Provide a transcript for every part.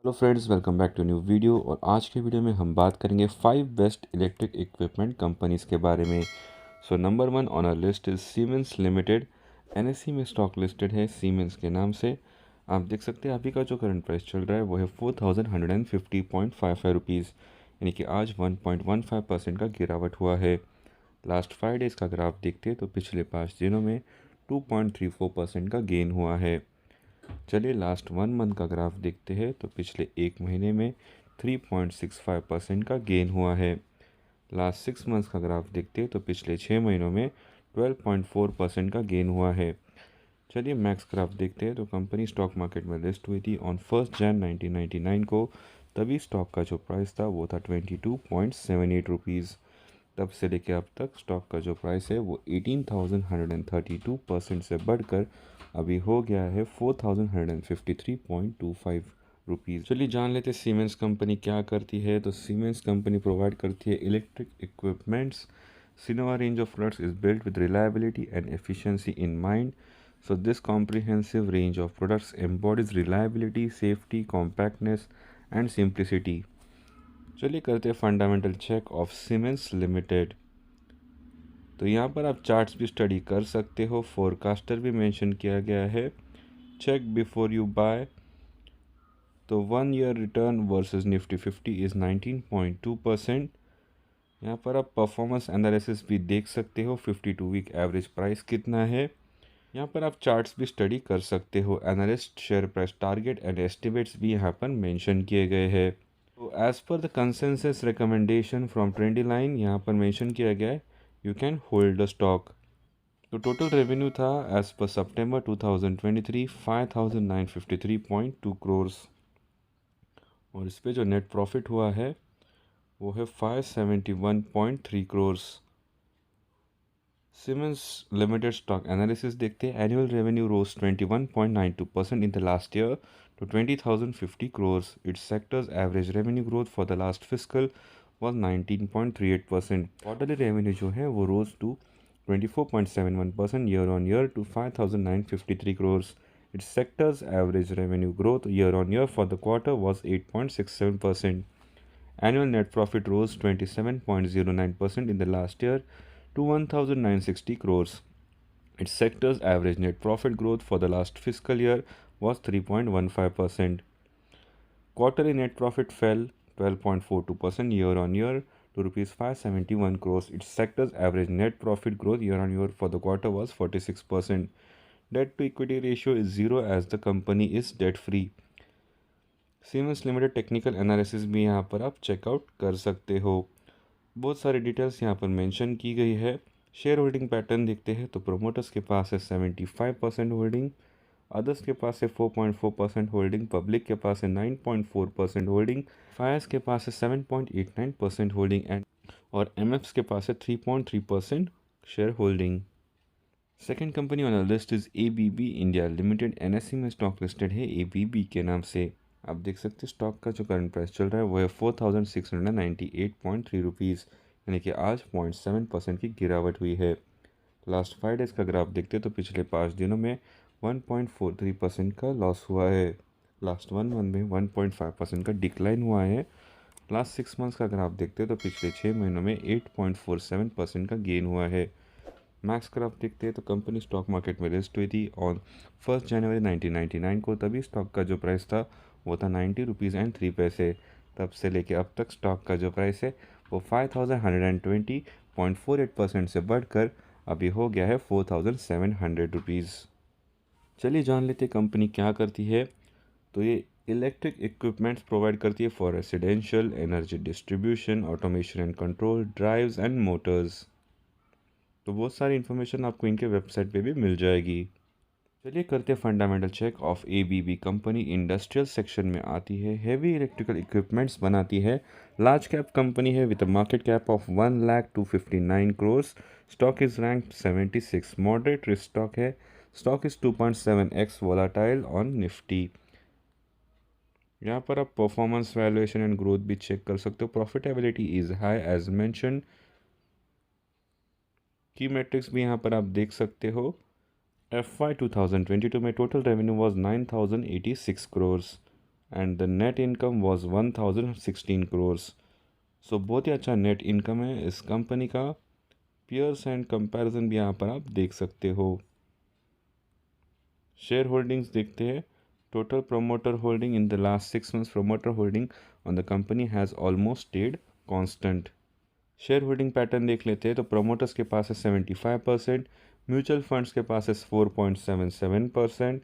Hello friends, welcome back to new video. और आज के वीडियो में हम बात करेंगे 5 बेस्ट इलेक्ट्रिक इक्विपमेंट कंपनीज के बारे में। So number 1 on our list is Siemens limited. NSC में स्टॉक लिस्टेड है सीमेंस के नाम से। आप देख सकते हैं अभी का जो करंट प्राइस चल रहा है वो है 4150.55 यानी कि आज 1.15% का गिरावट हुआ है। लास्ट 5 डेज़ का अगर आप देखते हैं तो पिछले 5 दिनों में 2.34% का गेन हुआ है। चलिए लास्ट 1 मंथ का ग्राफ देखते हैं तो पिछले 1 महीने में 3.65% का गेन हुआ है। लास्ट 6 मंथ्स का ग्राफ देखते हैं तो पिछले 6 महीनों में 12.4% का गेन हुआ है। चलिए मैक्स ग्राफ देखते हैं तो कंपनी स्टॉक मार्केट में लिस्ट हुई थी ऑन 1 जनवरी 1999 को। तभी स्टॉक का जो प्राइस था वो था 22.78 रुपीज़। तब से लेके अब तक स्टॉक का जो प्राइस है वो 18,132% से बढ़कर अभी हो गया है 4,153.25 रुपीज़। चलिए जान लेते हैं सीमेंस कंपनी क्या करती है। तो सीमेंस कंपनी प्रोवाइड करती है electric equipments. Sinova range of products is built with reliability and efficiency in mind. So this comprehensive range of products embodies reliability, safety, compactness and simplicity. चलिए करते हैं fundamental check of Siemens limited. तो यहाँ पर आप charts भी study कर सकते हो, फोरकास्टर भी मेंशन किया गया है। Check before you buy. तो 1 year return versus Nifty 50 is 19.2%। यहाँ पर आप परफॉर्मेंस एनालिसिस भी देख सकते हो, 52 वीक एवरेज प्राइस कितना है। यहाँ पर आप चार्ट्स भी स्टडी कर सकते हो। Analyst share price target and estimates भी यहाँ पर मेंशन किए गए हैं। तो एज पर the consensus recommendation from trendy line यहाँ पर मेंशन किया गया है you can hold the stock. तो टोटल रेवेन्यू था एज पर सितंबर 2023 5,953.2 करोर्स। और इस पे जो नेट प्रॉफिट हुआ है वो है 571.3 crores. Siemens limited stock analysis देखते हैं। Annual revenue rose 21.92% in the last year to 20,050 crores. Its sector's average revenue growth for the last fiscal was 19.38%. Quarterly revenue जो है वो rose to 24.71% year on year to 5,953 crores. Its sector's average revenue growth year on year for the quarter was 8.67%. Annual net profit rose 27.09% in the last year to 1,960 crores. Its sector's average net profit growth for the last fiscal year was 3.15%. Quarterly net profit fell 12.42% year on year to rupees 571 crores. Its sector's average net profit growth year on year for the quarter was 46%. Debt to equity ratio is 0 as the company is debt free. Siemens limited technical analysis भी यहाँ पर आप checkout कर सकते हो। बहुत सारी details यहाँ पर मेंशन की गई है। शेयर होल्डिंग पैटर्न देखते हैं तो प्रोमोटर्स के पास है 75% होल्डिंग, अदर्स के पास है 4.4% होल्डिंग, पब्लिक के पास है 9.4% होल्डिंग, फायर्स के पास है 7.89% होल्डिंग एंड और एमएफ्स के पास है 3.3% share holding. Second company on the list is ABB India limited. NSC में स्टॉक लिस्टेड है एबीबी के नाम से। आप देख सकते हैं स्टॉक का जो करंट प्राइस चल रहा है वो है 4,698.3 रुपीज़ यानी कि आज 0.7% की गिरावट हुई है। लास्ट 5 डेज़ का ग्राफ देखते तो पिछले 5 दिनों में 1.43% का लॉस हुआ है। लास्ट 1 मंथ में 1.5% का डिक्लाइन हुआ है। लास्ट 6 मंथ्स का ग्राफ देखते तो पिछले 6 महीनों में 8.47% का गेन हुआ है। मैक्स ग्राफ देखते हैं तो कंपनी स्टॉक मार्केट में लिस्ट हुई थी ऑन 1 जनवरी 1999 को। तभी स्टॉक का जो प्राइस था वो था 90 रुपीज़ एंड 3 पैसे। तब से लेके अब तक स्टॉक का जो प्राइस है वो 5,120.48% से बढ़कर अभी हो गया है 4,700 रुपीज़। चलिए जान लेते कंपनी क्या करती है। तो ये इलेक्ट्रिक इक्विपमेंट्स प्रोवाइड करती है for residential, energy distribution, automation and control, drives and Motors. तो बहुत सारी इन्फॉर्मेशन आपको इनके वेबसाइट पे भी मिल जाएगी। चलिए करते हैं fundamental check of ABB company. Industrial section में आती है, हेवी इलेक्ट्रिकल इक्विपमेंट्स बनाती है, लार्ज कैप कंपनी है with a market cap of 1,259 crores. Stock is rank 76, moderate risk stock है। Stock is 2.7x volatile on Nifty. यहाँ पर आप परफॉर्मेंस, वैल्यूएशन एंड ग्रोथ भी चेक कर सकते हो। Profitability is high as mention. Key metrics भी यहाँ पर आप देख सकते हो। FY 2022 में total revenue was 9,086 crores and the net income was 1016 crores। सो बहुत ही अच्छा नेट इनकम है इस कंपनी का। पीयर्स एंड कंपैरिजन भी यहाँ पर आप देख सकते हो। शेयर होल्डिंग्स देखते हैं। Total promoter holding in the last 6 months, promoter holding on the company has almost stayed constant. Share holding pattern देख लेते हैं तो प्रोमोटर्स के पास है 75%, म्यूचुअल फंड्स के पास है 4.77%,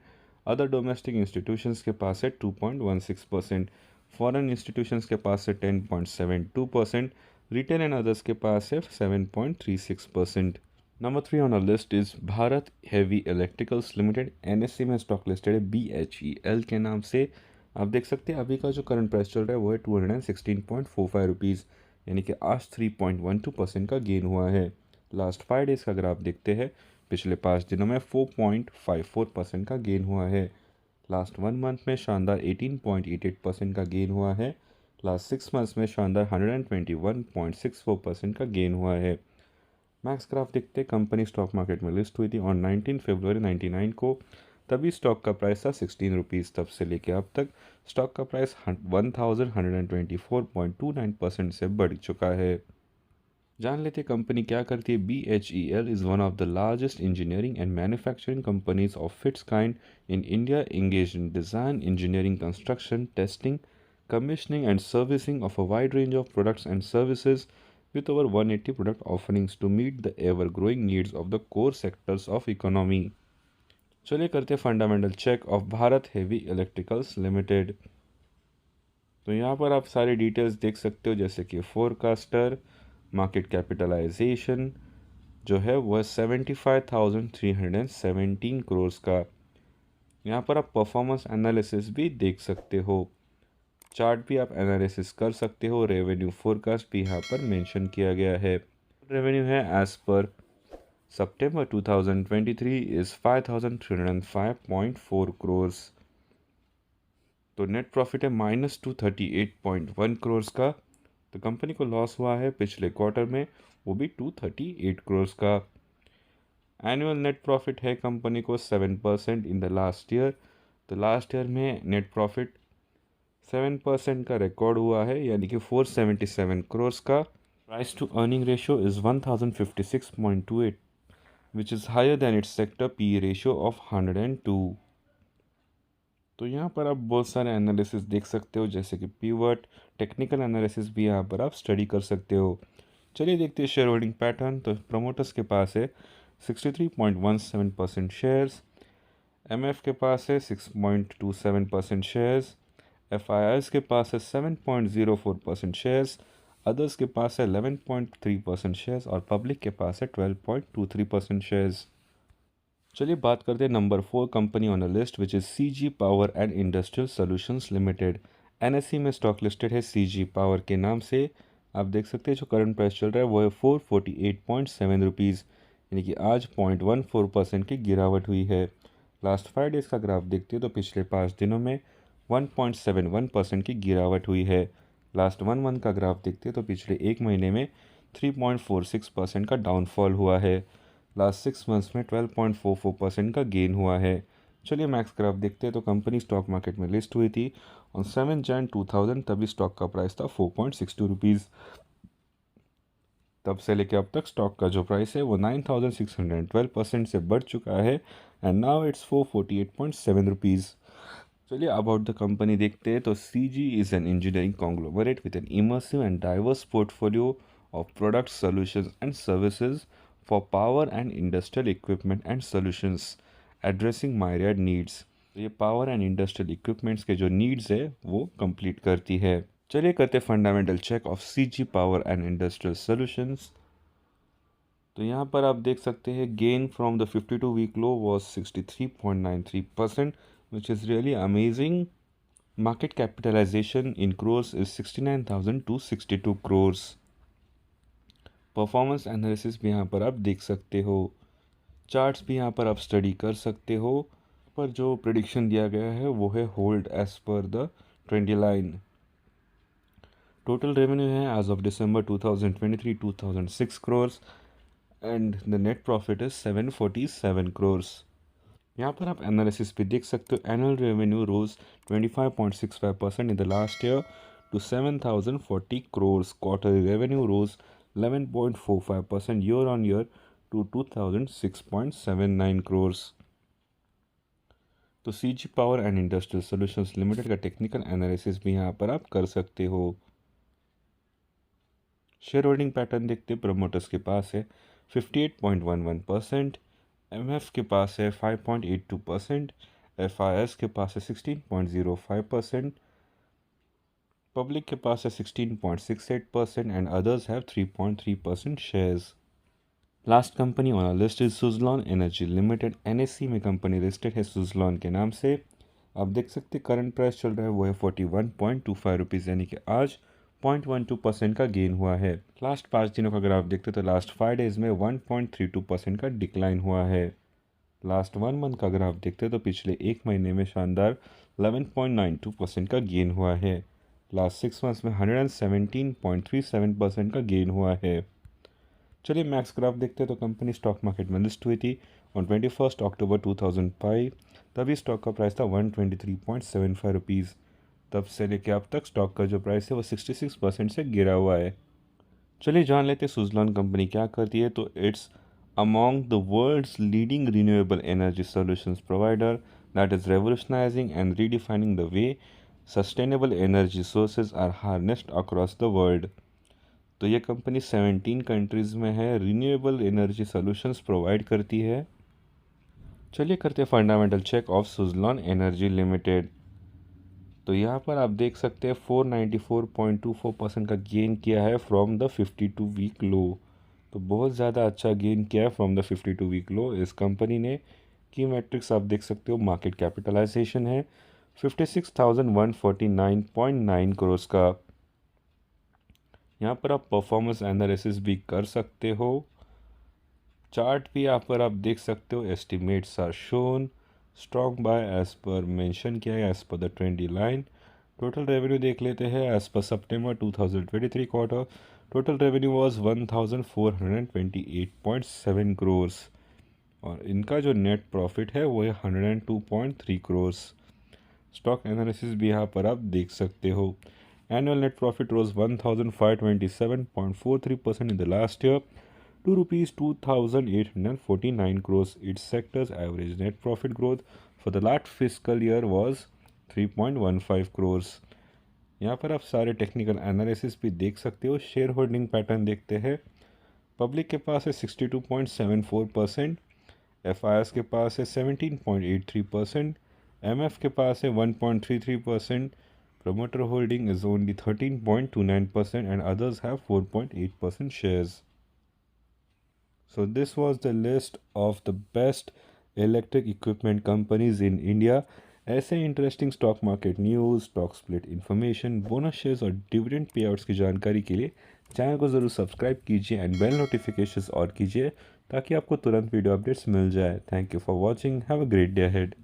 अदर डोमेस्टिक इंस्टीट्यूशंस के पास है 2.16%, फॉरेन इंस्टीट्यूशंस के पास है 10.72%, रिटेल एंड अदर्स के पास है 7.36%। Number 3 on a list is Bharat heavy electricals limited. NSC में स्टॉक लिस्टेड है BHEL के नाम से। आप देख सकते हैं अभी का जो करंट प्राइस चल रहा है वो है 216.45 रुपीज़, यानी कि आज 3.12% का गेन हुआ है। लास्ट 5 डेज़ का अगर आप देखते हैं पिछले 5 दिनों में 4.54% का गेन हुआ है। लास्ट 1 मंथ में शानदार 18.88% का गेन हुआ है। लास्ट 6 months में शानदार 121.64% का गेन हुआ है। मैक्स ग्राफ देखते कंपनी स्टॉक मार्केट में लिस्ट हुई थी ऑन 19 फरवरी 99 को। तभी स्टॉक का प्राइस था 16 रुपीज़। तब से लेके अब तक स्टॉक का प्राइस 1124.29% से बढ़ चुका है। जान लेते कंपनी क्या करती है। BHEL is one of the largest engineering and manufacturing companies of its kind in India, engaged in design, engineering, construction, testing, commissioning and servicing of a wide range of products and services with over 180 product offerings to meet the ever-growing needs of the core sectors of economy। चलिए करते fundamental check of Bharat heavy electricals limited. तो यहाँ पर आप सारी details देख सकते हो जैसे कि फोरकास्टर, मार्केट कैपिटलाइजेशन जो है वो है 75,317 करोड़ का। यहाँ पर आप परफॉर्मेंस एनालिसिस भी देख सकते हो, चार्ट भी आप एनालिसिस कर सकते हो। रेवेन्यू फोरकास्ट भी यहाँ पर मेंशन किया गया है। रेवेन्यू है एज पर September 2023 इज़ 5,305.4 करोड़। तो नेट प्रॉफिट है -238.1 करोड़ का। तो कंपनी को लॉस हुआ है पिछले क्वार्टर में, वो भी 238 करोड़ का। एनुअल नेट प्रॉफिट है कंपनी को 7% इन द लास्ट ईयर। तो लास्ट ईयर में नेट प्रॉफिट 7% का रिकॉर्ड हुआ है, यानी कि 477 करोड़ का। Price to earning ratio is 1056.28 which is higher than its sector PE ratio of 102। तो यहाँ पर आप बहुत सारे एनालिसिस देख सकते हो जैसे कि पीवर्ट, टेक्निकल एनालिसिस भी यहाँ पर आप स्टडी कर सकते हो। चलिए देखते हैं शेयर होल्डिंग पैटर्न। तो प्रमोटर्स के पास है 63.17% शेयर्स, MF के पास है 6.27% शेयर्स, FIIs के पास है 7.04% शेयर्स, अदर्स के पास है 11.3% शेयर्स और पब्लिक के पास है 12.23% शेयर्स। चलिए बात करते हैं number 4 company on the list which is CG power and industrial solutions limited. NSE में स्टॉक लिस्टेड है CG पावर के नाम से। आप देख सकते हैं जो करंट प्राइस चल रहा है वो है 448.7 रुपीज़, यानी कि आज 0.14% की गिरावट हुई है। लास्ट 5 डेज़ का ग्राफ देखते हैं तो पिछले 5 दिनों में 1.71% की गिरावट हुई है। लास्ट 1 मंथ का ग्राफ देखते हैं तो पिछले 1 महीने में 3.46% का डाउनफॉल हुआ है। लास्ट 6 मंथ्स में 12.44% का गेन हुआ है। चलिए मैक्स ग्राफ देखते हैं। तो कंपनी स्टॉक मार्केट में लिस्ट हुई थी ऑन 7 Jan 2000। तभी स्टॉक का प्राइस था 4.62 रुपीज़। तब से लेकर अब तक स्टॉक का जो प्राइस है वो 9,612% से बढ़ चुका है एंड नाउ इट्स 448.7 रुपीज़। चलिए अबाउट द कंपनी देखते हैं। तो CG is an engineering conglomerate with an immersive and diverse portfolio of products, solutions and services for power and industrial equipment and solutions addressing myriad needs। ये power and industrial equipments के जो needs है वो complete करती है। चलिए करते fundamental check of CG power and industrial solutions. तो यहाँ पर आप देख सकते हैं gain from the 52-week low was 63.93% which is really amazing. Market capitalisation in crores is 69,262 crores। Performance analysis भी यहाँ पर आप देख सकते हो, चार्ट्स भी यहाँ पर आप स्टडी कर सकते हो। पर जो प्रेडिक्शन दिया गया है वो है होल्ड एज पर the trend line. Total revenue है as of December 2023 2,006 crores and the net profit is 747 crores। यहाँ पर आप एनालिसिस भी देख सकते हो। Annual revenue rose 25.65% in the last year to 7,040 crores. Quarterly revenue rose 11.45% year on year to 2,006.79 crores. तो CG power and industrial solutions limited का technical analysis भी यहाँ पर आप कर सकते हो। शेयर होल्डिंग पैटर्न देखते प्रमोटर्स के पास है 58.11%, एमएफ के पास है 5.82%, एफआईएस के पास है 16.05%, पब्लिक के पास है 16.68% and others have 3.3% shares. Last company on list is Suzlon energy limited. NSC में कंपनी लिस्टेड है सुजलॉन के नाम से। आप देख सकते करंट प्राइस चल रहा है वो है 41.25 रुपीज़, यानी कि आज 0.12% का गेन हुआ है। लास्ट 5 दिनों का अगर आप देखते तो लास्ट 5 डेज में 1.32% का डिक्लाइन हुआ है। लास्ट 1 मंथ का अगर आप देखते तो पिछले एक महीने में शानदार 11.92% का गेन हुआ है। लास्ट 6 मंथ्स में 117.37% का गेन हुआ है। चलिए मैक्स ग्राफ देखते हैं तो कंपनी स्टॉक मार्केट में लिस्ट हुई थी ऑन 21 अक्टूबर 2005। तभी स्टॉक का प्राइस था 123.75 रुपीज़। तब से लेके अब तक स्टॉक का जो प्राइस है वो 66% से गिरा हुआ है। चलिए जान लेते हैं सुजलॉन कंपनी क्या करती है। तो its among the world's leading renewable energy solutions provider that is revolutionising and redefining the way sustainable energy sources are harnessed across the world. तो ये कंपनी 17 कंट्रीज़ में है, रिन्यूएबल एनर्जी सॉल्यूशंस प्रोवाइड करती है। चलिए करते हैं fundamental check of Suzlon energy limited. तो यहाँ पर आप देख सकते हैं 494.24% का गेन किया है फ्रॉम द 52 वीक लो। तो बहुत ज़्यादा अच्छा गेन किया है फ्रॉम द 52 वीक लो इस कंपनी ने। की मैट्रिक्स आप देख सकते हो, मार्केट कैपिटलाइजेशन है 56,149.9 करोड़ का। यहाँ पर आप परफॉर्मेंस एनालिसिस भी कर सकते हो। चार्ट भी यहाँ पर आप देख सकते हो। Estimates are shown strong buy as पर मेंशन किया है एज पर the trendy line. Total revenue देख लेते हैं एज पर सितंबर 2023 quarter. Total revenue was 1,428.7 crore और इनका जो नेट प्रॉफिट है वो है 102.3 करोड़। स्टॉक एनालिसिस भी यहाँ पर आप देख सकते हो। Annual net profit rose 1,527.43% in the last year to rupees 2,849 crores. Its sector's average net profit growth for the last fiscal year was 3.15 crores. यहाँ पर आप सारे टेक्निकल एनालिसिस भी देख सकते हो। शेयर होल्डिंग पैटर्न देखते हैं। पब्लिक के पास है 62.74%, एफआईएस के पास है 17.83%, एमएफ के पास है 1.33%, promoter holding is only 13.29% and others have 4.8% shares. So this was the list of the best electric equipment companies in India. ऐसे interesting stock market news, stock split information, bonus shares और dividend pay outs की जानकारी के लिए channel को ज़रूर subscribe कीजिए and bell notifications on कीजिए ताकि आपको तुरंत वीडियो अपडेट्स मिल जाए। Thank you for watching, have a great day ahead.